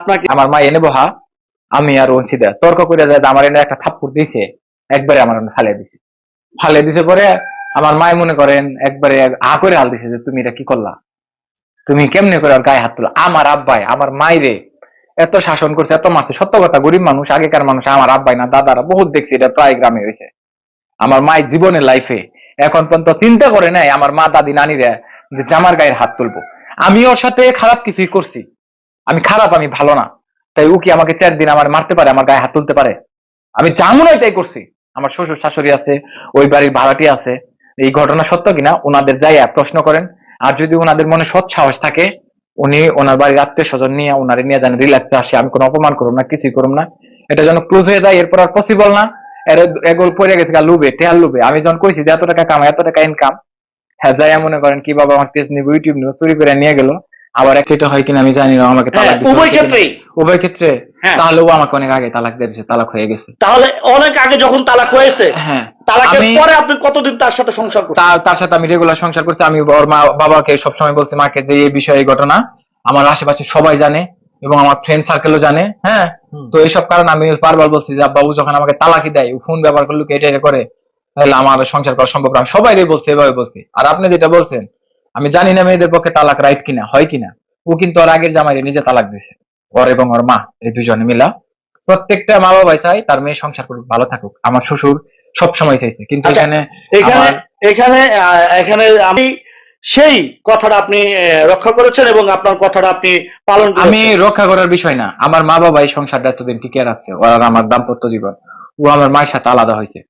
আপনাকে আমার মা এনে বহা, আমি আর অঞ্চিতা তর্ক করে যায় আমার এনে একটা থাপ্পড় দিছে, একবারে আমার ফালে দিছে পরে আমার মায় মনে করেন একবারে করে হাল দিছে যে তুমি এটা কি করলা, তুমি কেমনে করে ওর গায়ে হাত তোলা। আমার আব্বাই আমার মাইরে এত শাসন করছে, এত মারছে। সত্য কথা, গরিব মানুষ, আগেকার মানুষ, আমার আব্বাই না দাদারা বহুত দেখছি, এটা প্রায় গ্রামে হয়েছে। আমার মায়ের জীবনের লাইফে এখন পর্যন্ত চিন্তা করে নাই আমার মা দাদি নানিরা যে জামার গায়ের হাত তুলবো। আমি ওর সাথে খারাপ কিছুই করছি, আমি খারাপ, আমি ভালো না, তাই ও কি আমাকে 4 দিন আমার মারতে পারে, আমার গায়ে হাত তুলতে পারে? আমি যা মনে হয় তাই করছি। আমার শ্বশুর শাশুড়ি আছে, ওই বাড়ির ভাড়াটি আছে, এই ঘটনা সত্য কিনা ওনাদের যাইয়া প্রশ্ন করেন। আর যদি ওনাদের মনে সৎ সাহস থাকে, উনি ওনার বাড়ির আত্মীয় স্বজন নিয়ে ওনারে নিয়ে যেন রিল্যাক্সে আসে, আমি কোনো অপমান করুম না, কিছুই করুম না, এটা যেন ক্লোজ হয়ে যায়, এরপর আর পসিবল না। এর এগোল পড়ে গেছে লুবে টেয়ার লুবে। আমি যখন কইছি যে এত টাকা কামাই, এত টাকা ইনকাম, হ্যাঁ যাই মনে করেন কি বাবা আমার পেজ নিব, ইউটিউব নিব, চুরি করে নিয়ে গেল। আবার একটা হয় কিনা আমি জানি না, আমাকে তালাক দিছে উভয় ক্ষেত্রেই। উভয় ক্ষেত্রে। হ্যাঁ, তাহলে ও আমাকে অনেক আগে তালাক দিয়েছে, তালাক হয়ে গেছে। তাহলে অনেক আগে যখন তালাক হয়েছে, হ্যাঁ, তালাকের পরে আপনি কতদিন তার সাথে সংসার করছেন? তার সাথে আমি রেগুলার সংসার করছি। আমি ওর মা বাবাকে সবসময় বলছি, মাকে, যে এই বিষয়ে এই ঘটনা আমার আশেপাশে সবাই জানে এবং আমার ফ্রেন্ড সার্কেলও জানে। হ্যাঁ, তো এইসব কারণে আমি বারবার বলছি যে আব্বা, ও যখন আমাকে তালাকি দেয়, ফোন ব্যবহার করলে এটা এটা করে, তাহলে আমার সংসার করা সম্ভব না। আমি সবাইকে বলছি, এভাবে বলছি। আর আপনি যেটা বলছেন, আমি জানি না মেয়েদের পক্ষে তালাক রাইট কিনা, হয় কিনা। ও কিন্তু ওর আগের জামাইরে নিজে তালাক দিছে, ওর এবং ওর মা, এই দুজনে মিলা। প্রত্যেকটা মা বাবাই চাই তার মেয়ে সংসার করুক, ভালো থাকুক। আমার শ্বশুর সব সময় চাইছে, কিন্তু আচ্ছা, এখানে এখানে এখানে এখানে আমি সেই কথাটা আপনি রক্ষা করেছেন এবং আপনার কথাটা আপনি পালন করেছেন। আমি রক্ষা করার বিষয় না, আমার মা বাবা এই সংসারটা এতদিন টিকে রাখছে, ওর আর আমার দাম্পত্য জীবন। ও আমার মায়ের সাথে আলাদা হয়েছে,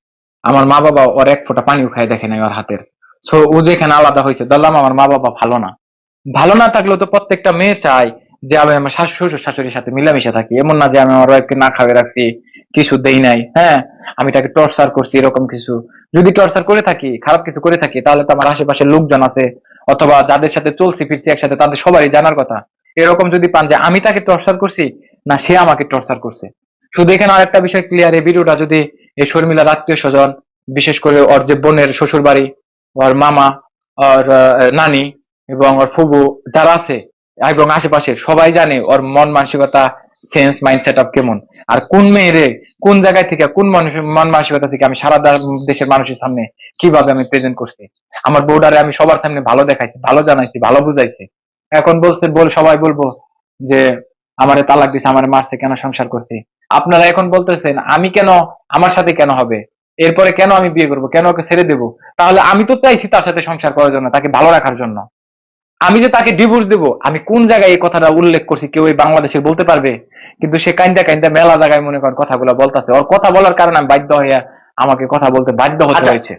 আমার মা বাবা ওর এক ফোঁটা পানিও খাই দেখে নাই ওর হাতের। সো ও যেখানে আলাদা হয়েছে, ধরলাম আমার মা বাবা ভালো না, ভালো না থাকলেও তো প্রত্যেকটা মেয়ে চায় যে আমি আমার শ্বশুর শাশুড়ির সাথে মিলামিশে থাকি। এমন না যে আমি আমার ওয়াইফকে না খাওয়াই রাখছি, কিছু দেই নাই, হ্যাঁ, আমি তাকে টর্চার করছি, এরকম কিছু। যদি টর্চার করে থাকি, খারাপ কিছু করে থাকি, তাহলে তো আমার আশেপাশে লোকজন আছে, অথবা যাদের সাথে চলছি ফিরছি একসাথে, তাদের সবারই জানার কথা। এরকম যদি পান যে আমি তাকে টর্চার করছি, না সে আমাকে টর্চার করছে। শুধু এখানে আরেকটা বিষয় ক্লিয়ার, এই ভিডিওটা যদি এই শর্মিলার আত্মীয় স্বজন, বিশেষ করে ওর যে বোনের শ্বশুর বাড়ি, ওর মামা, ওর নানি এবং ওর ফুবু যারা আছে এবং আশেপাশের সবাই জানে ওর মন মানসিকতা, সেন্স মাইন্ড সেট আপ কেমন, আর কোন মেয়েরে কোন জায়গায় থেকে, কোন মানুষ মন মানসিকতা থেকে আমি সারা দেশের মানুষের সামনে কিভাবে আমি প্রেজেন্ট করছি। আমার বউডারে আমি সবার সামনে ভালো দেখাইছি, ভালো জানাইছি, ভালো বুঝাইছি। এখন বলছে সবাই বলবো যে আমারে তালাক দিছে, আমারে মারছে, কেন সংসার করছি। আপনারা এখন বলতেছেন আমি কেন, আমার সাথে কেন হবে, এরপরে কেন আমি বিয়ে করবো, কেন ওকে ছেড়ে দেবো। তাহলে আমি তো চাইছি তার সাথে সংসার করার জন্য, তাকে ভালো রাখার জন্য। আমি যে তাকে ডিভোর্স দেবো, আমি কোন জায়গায় এই কথাটা উল্লেখ করছি কেউ এই বাংলাদেশে বলতে পারবে? কিন্তু সে কাইন্দা কাইন্দা মেলা জায়গায় মনে করেন কথাগুলো বলতেছে, ওর কথা বলার কারণে আমি বাধ্য হইয়া আমাকে কথা বলতে বাধ্য হতে আচ্ছা, হয়েছে।